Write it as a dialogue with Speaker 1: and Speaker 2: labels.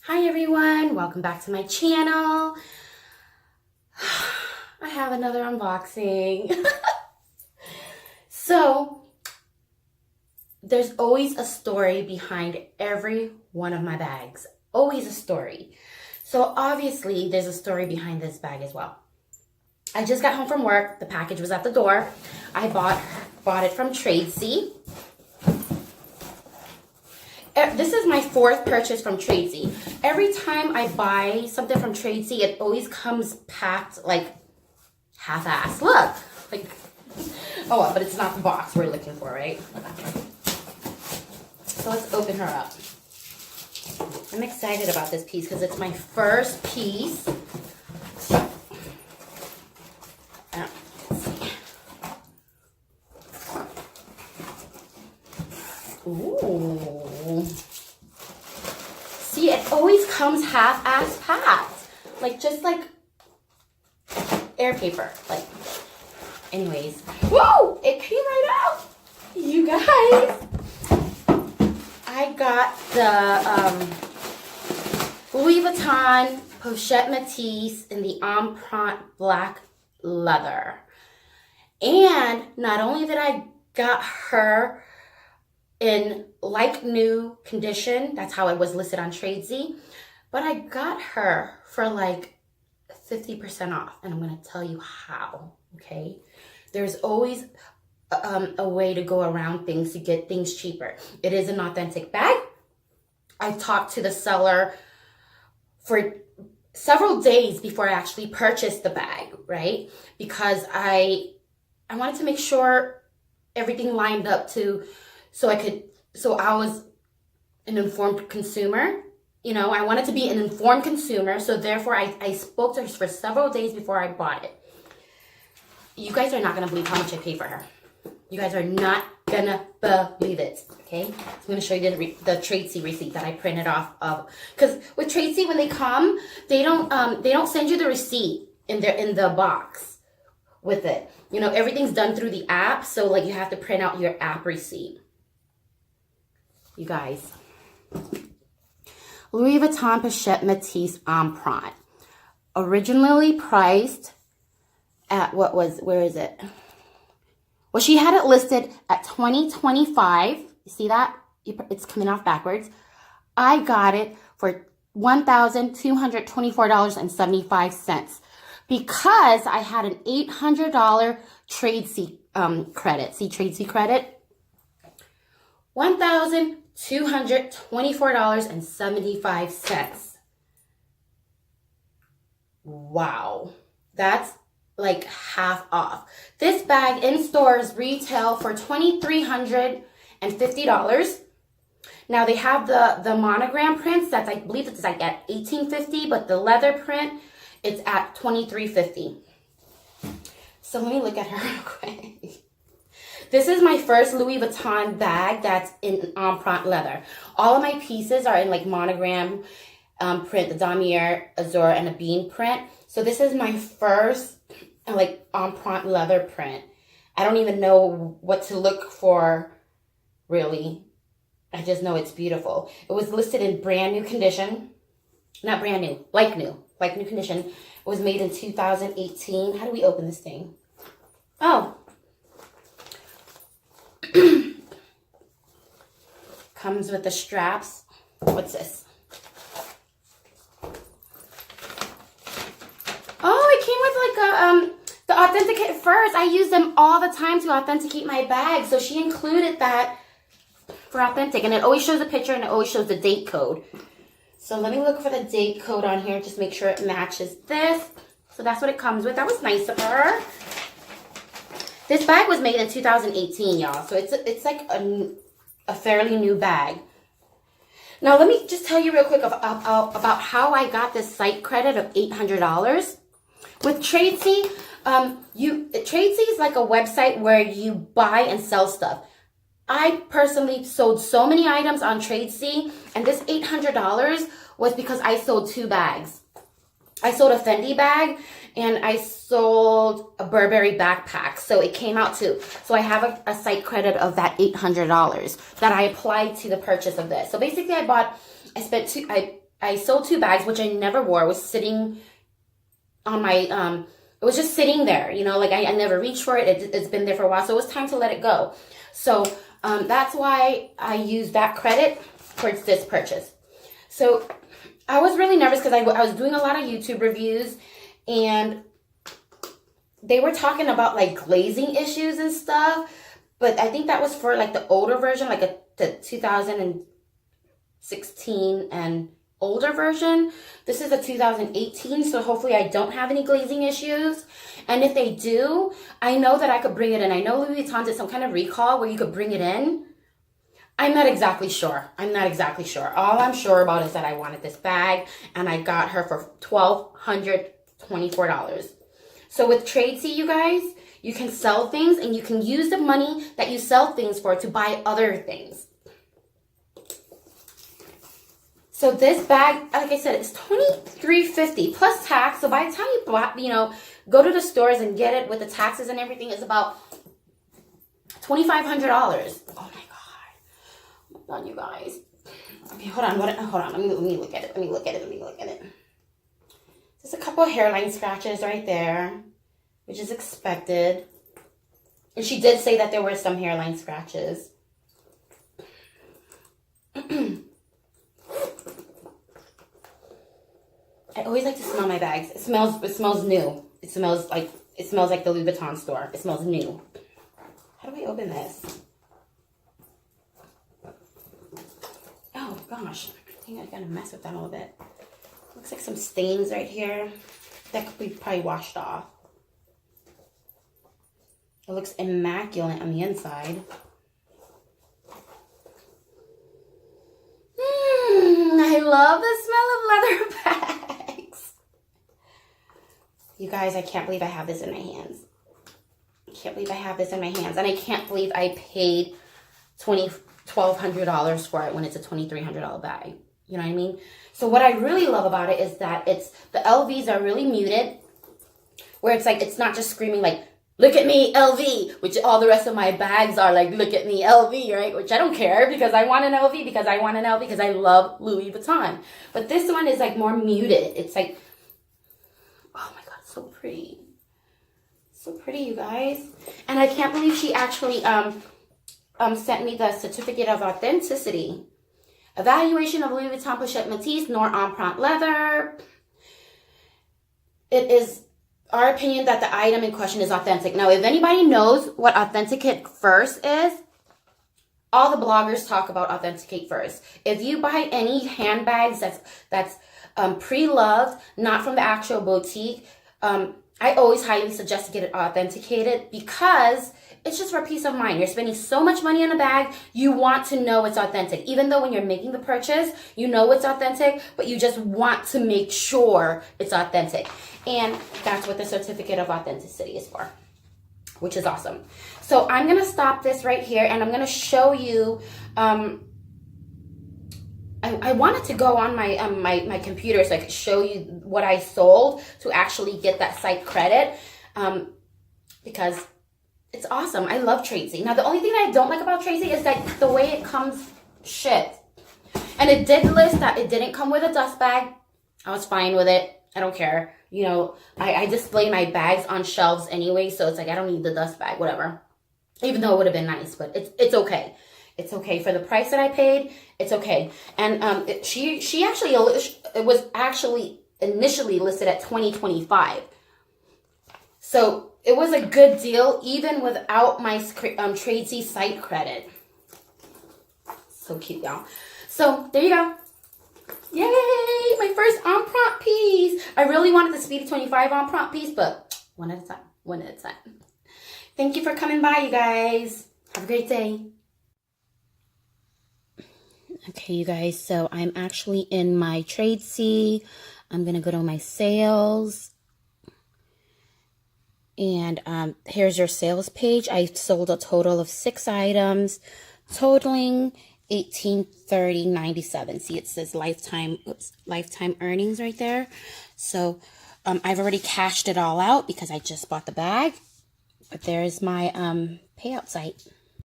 Speaker 1: Hi everyone, welcome back to my channel. I have another unboxing. So, there's always a story behind every one of my bags. Always a story. So obviously there's a story behind this bag as well. I just got home from work. The package was at the door. I bought it from Tradesy. This is my fourth purchase from Tradesy. Every time I buy something from Tradesy, it always comes packed like half-assed. Look, like, oh well, but it's not the box we're looking for, right? So let's open her up. I'm excited about this piece because it's my first piece. Ooh. See, it always comes half-ass packed. Like, just like air paper. Like, anyways. Whoa! It came right out! You guys! I got the Louis Vuitton Pochette Metis in the Empreinte black leather. And not only did I got her in like new condition, that's how it was listed on Tradesy, but I got her for like 50% off, and I'm going to tell you how, okay? There's always a way to go around things to get things cheaper. It is an authentic bag. I talked to the seller for several days before I actually purchased the bag, right? Because I wanted to make sure everything lined up so I was an informed consumer. You know, I wanted to be an informed consumer, so therefore I spoke to her for several days before I bought it. You guys are not gonna believe how much I paid for her. You guys are not gonna believe it, okay? I'm gonna show you the Tradesy receipt that I printed off of. Because with Tradesy, when they come, they don't send you the receipt in the box with it. You know, everything's done through the app, so like you have to print out your app receipt. You guys, Louis Vuitton Pochette Metis Empreinte, originally priced at where is it? Well, she had it listed at $20.25. You see that? It's coming off backwards. I got it for $1,224.75 because I had an $800 Tradesy credit. See, Tradesy credit? $1,224.75. Wow. That's like half off. This bag in stores retail for $2,350. Now they have the monogram prints. That's, I believe it's like at $1,850, but the leather print, it's at $2,350. So let me look at her real quick. This is my first Louis Vuitton bag that's in empreinte leather. All of my pieces are in like monogram print, the damier, azure, and a bean print. So this is my first like empreinte leather print. I don't even know what to look for, really. I just know it's beautiful. It was listed in brand new condition. Not brand new, like new condition. It was made in 2018. How do we open this thing? Oh. Comes with the straps. What's this? Oh, it came with like the authenticate first. I use them all the time to authenticate my bag. So she included that for authentic. And it always shows a picture and it always shows the date code. So let me look for the date code on here. Just make sure it matches this. So that's what it comes with. That was nice of her. This bag was made in 2018, y'all. So it's like a fairly new bag. Now, let me just tell you real quick about how I got this site credit of $800. With Tradesy, Tradesy is like a website where you buy and sell stuff. I personally sold so many items on Tradesy, and this $800 was because I sold two bags. I sold a Fendi bag, and I sold a Burberry backpack. So it came out too. So I have a site credit of that $800 that I applied to the purchase of this. So basically I I sold 2 bags, which I never wore. It was sitting on my, it was just sitting there, you know, like I never reached for it. It's been there for a while. So it was time to let it go. So that's why I used that credit towards this purchase. So I was really nervous because I was doing a lot of YouTube reviews, and they were talking about like glazing issues and stuff. But I think that was for like the older version, like the 2016 and older version. This is a 2018, so hopefully I don't have any glazing issues. And if they do, I know that I could bring it in. I know Louis Vuitton did some kind of recall where you could bring it in. I'm not exactly sure. All I'm sure about is that I wanted this bag, and I got her for $1,224. So with Tradesy, you guys, you can sell things, and you can use the money that you sell things for to buy other things. So this bag, like I said, it's $23.50 plus tax. So by the time you go to the stores and get it with the taxes and everything, it's about $2,500. Oh my God. Well done, you guys. Okay, hold on. Let me look at it. There's a couple of hairline scratches right there, which is expected. And she did say that there were some hairline scratches. I always like to smell my bags. It smells new. It smells like the Louis Vuitton store. It smells new. How do I open this? Oh gosh, I think I gotta mess with that a little bit. Looks like some stains right here that could be probably washed off. It looks immaculate on the inside. I love the smell of leather bags. You guys, I can't believe I have this in my hands. And I can't believe I paid $1,200 for it when it's a $2,300 bag. You know what I mean? So what I really love about it is that the LVs are really muted, where it's like, it's not just screaming like, look at me, LV, which all the rest of my bags are like, look at me, LV, right? Which I don't care, because I want an LV, because I love Louis Vuitton. But this one is like more muted. It's like, oh my God, so pretty. So pretty, you guys. And I can't believe she actually sent me the certificate of authenticity. Evaluation of Louis Vuitton Pochette Metis, nor empreinte leather. It is our opinion that the item in question is authentic. Now, if anybody knows what authenticate first is, all the bloggers talk about authenticate first. If you buy any handbags that's pre-loved, not from the actual boutique, I always highly suggest to get it authenticated, because it's just for peace of mind. You're spending so much money on a bag, you want to know it's authentic. Even though when you're making the purchase, you know it's authentic, but you just want to make sure it's authentic. And that's what the certificate of authenticity is for, which is awesome. So I'm going to stop this right here, and I'm going to show you, I wanted to go on my my computer so I could show you what I sold to actually get that site credit, because it's awesome. I love Tradesy. Now, the only thing I don't like about Tradesy is that the way it comes shipped. And it did list that it didn't come with a dust bag. I was fine with it. I don't care. You know, I display my bags on shelves anyway, so it's like I don't need the dust bag, whatever. Even though it would have been nice, but it's okay. It's okay for the price that I paid. It's okay. And she actually, it was actually initially listed at $20.25. So it was a good deal even without my Tradesy site credit. So cute, y'all. So there you go. Yay! My first empreinte piece. I really wanted the Speedy 25 empreinte piece, but one at a time. One at a time. Thank you for coming by, you guys. Have a great day. Okay, you guys. So I'm actually in my Tradesy. I'm going to go to my sales. And here's your sales page. I sold a total of 6 items, totaling $1830.97. See, it says lifetime earnings right there. So I've already cashed it all out because I just bought the bag. But there's my payout site.